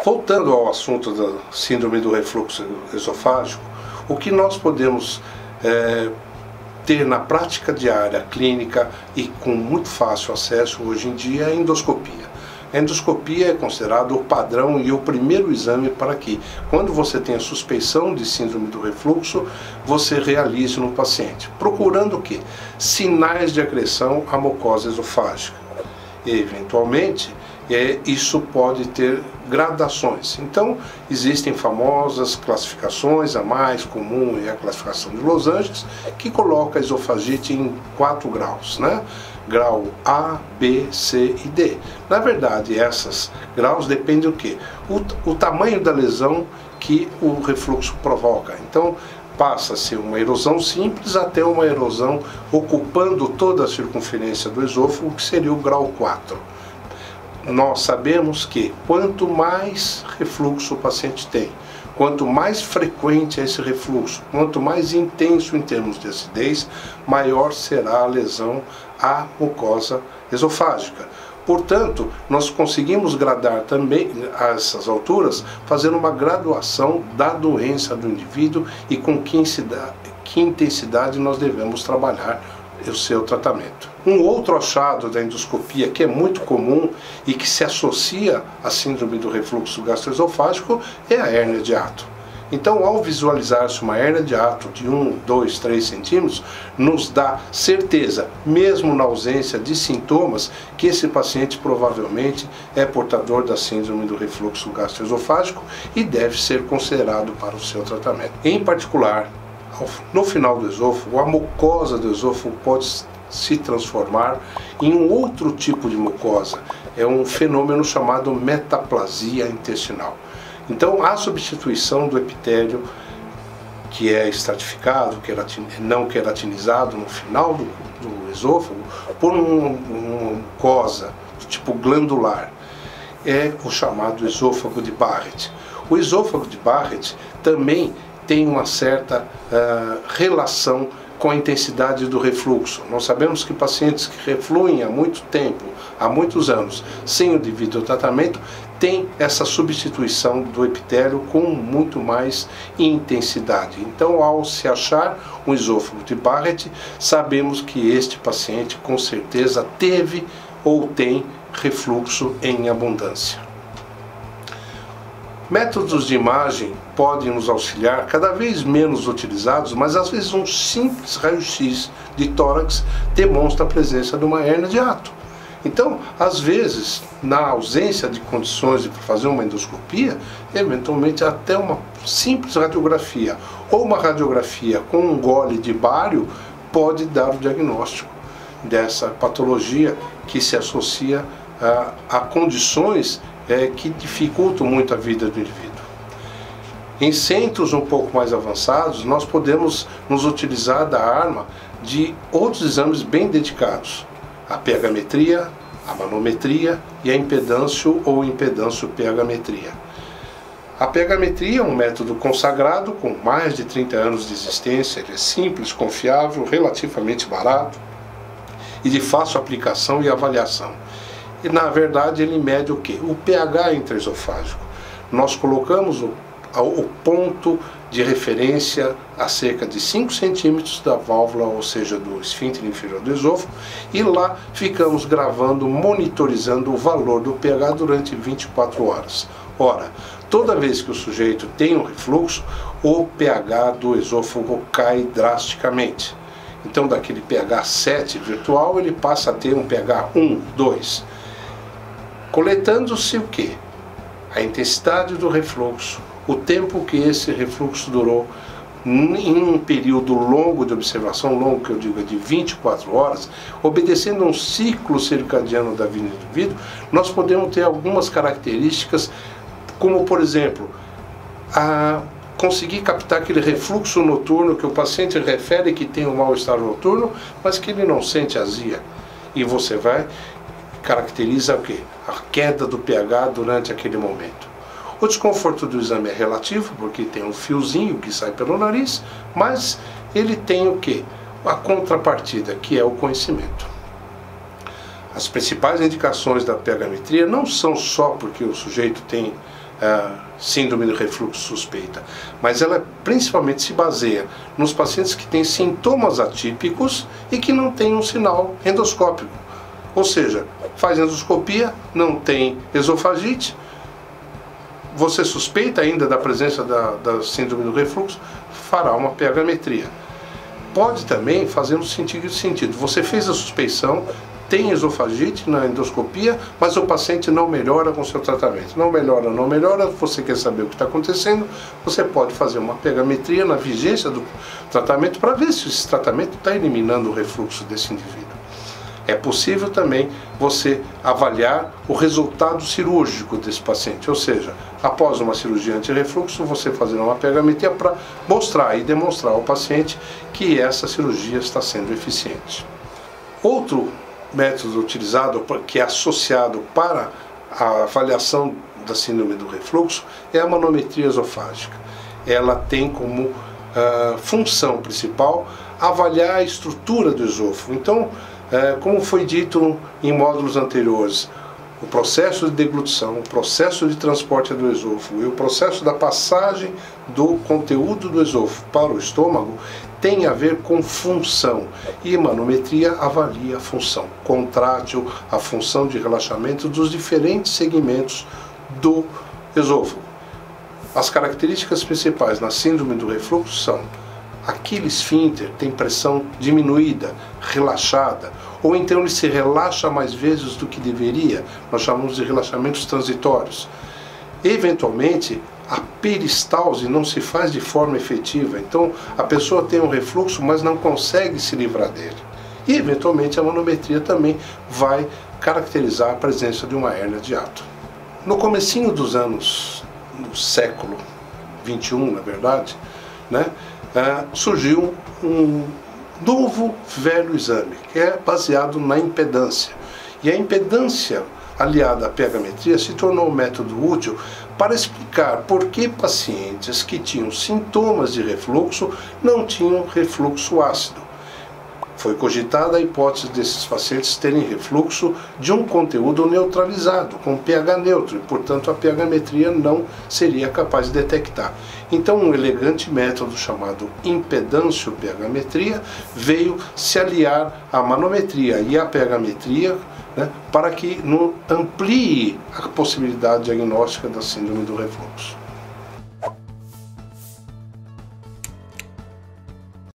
Voltando ao assunto da síndrome do refluxo esofágico, o que nós podemos ter na prática diária, clínica e com muito fácil acesso hoje em dia é a endoscopia. A endoscopia é considerado o padrão e o primeiro exame para que, quando você tem a suspeição de síndrome do refluxo, você realize no paciente, procurando o quê? Sinais de agressão à mucosa esofágica. E, eventualmente, isso pode ter gradações. Então, existem famosas classificações, a mais comum é a classificação de Los Angeles, que coloca a esofagite em 4 graus, né? Grau A, B, C e D. Na verdade, esses graus dependem do quê? O tamanho da lesão que o refluxo provoca. Então, passa-se uma erosão simples até uma erosão ocupando toda a circunferência do esôfago, que seria o grau 4. Nós sabemos que quanto mais refluxo o paciente tem, quanto mais frequente é esse refluxo, quanto mais intenso em termos de acidez, maior será a lesão à mucosa esofágica. Portanto, nós conseguimos gradar também a essas alturas, fazendo uma graduação da doença do indivíduo e com que intensidade nós devemos trabalhar o seu tratamento. Um outro achado da endoscopia que é muito comum e que se associa à síndrome do refluxo gastroesofágico é a hérnia de hiato. Então, ao visualizar-se uma hérnia de hiato de 1, 2, 3 centímetros, nos dá certeza, mesmo na ausência de sintomas, que esse paciente provavelmente é portador da síndrome do refluxo gastroesofágico e deve ser considerado para o seu tratamento. Em particular, no final do esôfago, a mucosa do esôfago pode se transformar em um outro tipo de mucosa. É um fenômeno chamado metaplasia intestinal. Então, a substituição do epitélio, que é estratificado, não queratinizado no final do esôfago, por uma mucosa do tipo glandular, é o chamado esôfago de Barrett. O esôfago de Barrett também tem uma certa relação com a intensidade do refluxo. Nós sabemos que pacientes que refluem há muito tempo, há muitos anos, sem o devido tratamento, tem essa substituição do epitélio com muito mais intensidade. Então, ao se achar um esôfago de Barrett, sabemos que este paciente com certeza teve ou tem refluxo em abundância. Métodos de imagem podem nos auxiliar, cada vez menos utilizados, mas às vezes um simples raio-x de tórax demonstra a presença de uma hérnia de hiato. Então, às vezes, na ausência de condições de fazer uma endoscopia, eventualmente até uma simples radiografia ou uma radiografia com um gole de bário pode dar o diagnóstico dessa patologia que se associa a condições que dificultam muito a vida do indivíduo. Em centros um pouco mais avançados, nós podemos nos utilizar da arma de outros exames bem dedicados. A pH-metria, a manometria e a impedância ou impedância-pH-metria. A pH-metria é um método consagrado com mais de 30 anos de existência, ele é simples, confiável, relativamente barato e de fácil aplicação e avaliação. E na verdade ele mede o quê? O pH intraesofágico. Nós colocamos o ponto de referência a cerca de 5 centímetros da válvula, ou seja, do esfíncter inferior do esôfago, e lá ficamos gravando, monitorizando o valor do pH durante 24 horas. Ora, toda vez que o sujeito tem um refluxo, o pH do esôfago cai drasticamente. Então, daquele pH 7 virtual, ele passa a ter um pH 1, 2. Coletando-se o quê? A intensidade do refluxo, o tempo que esse refluxo durou, em um período longo de observação, longo que eu digo é de 24 horas, obedecendo a um ciclo circadiano da vida do indivíduo, nós podemos ter algumas características, como por exemplo, conseguir captar aquele refluxo noturno que o paciente refere que tem um mal-estar noturno, mas que ele não sente azia. E você caracteriza o quê? A queda do pH durante aquele momento. O desconforto do exame é relativo, porque tem um fiozinho que sai pelo nariz, mas ele tem o quê? A contrapartida, que é o conhecimento. As principais indicações da pH-metria não são só porque o sujeito tem síndrome do refluxo suspeita, mas ela principalmente se baseia nos pacientes que têm sintomas atípicos e que não têm um sinal endoscópico. Ou seja, faz endoscopia, não tem esofagite, você suspeita ainda da presença da síndrome do refluxo, fará uma pH-metria. Pode também fazer no seguinte sentido: você fez a suspeição, tem esofagite na endoscopia, mas o paciente não melhora com o seu tratamento. Não melhora, você quer saber o que está acontecendo, você pode fazer uma pH-metria na vigência do tratamento para ver se esse tratamento está eliminando o refluxo desse indivíduo. É possível também você avaliar o resultado cirúrgico desse paciente, ou seja, após uma cirurgia anti-refluxo, você fazer uma pH-metria para mostrar e demonstrar ao paciente que essa cirurgia está sendo eficiente. Outro método utilizado, que é associado para a avaliação da síndrome do refluxo, é a manometria esofágica. Ela tem como função principal avaliar a estrutura do esôfago. Então, como foi dito em módulos anteriores, o processo de deglutição, o processo de transporte do esôfago e o processo da passagem do conteúdo do esôfago para o estômago tem a ver com função, e a manometria avalia a função contrátil, a função de relaxamento dos diferentes segmentos do esôfago. As características principais na síndrome do refluxo são: aquele esfíncter tem pressão diminuída, relaxada, ou então ele se relaxa mais vezes do que deveria, nós chamamos de relaxamentos transitórios. Eventualmente, a peristalse não se faz de forma efetiva, então a pessoa tem um refluxo, mas não consegue se livrar dele. E eventualmente a manometria também vai caracterizar a presença de uma hérnia de hiato. No comecinho dos anos do século XXI, na verdade, surgiu um novo velho exame, que é baseado na impedância. E a impedância aliada à pH-metria se tornou um método útil para explicar por que pacientes que tinham sintomas de refluxo não tinham refluxo ácido. Foi cogitada a hipótese desses pacientes terem refluxo de um conteúdo neutralizado, com pH neutro, e portanto a pH-metria não seria capaz de detectar. Então um elegante método chamado impedâncio-pH-metria veio se aliar à manometria e à pH-metria, para que amplie a possibilidade diagnóstica da síndrome do refluxo.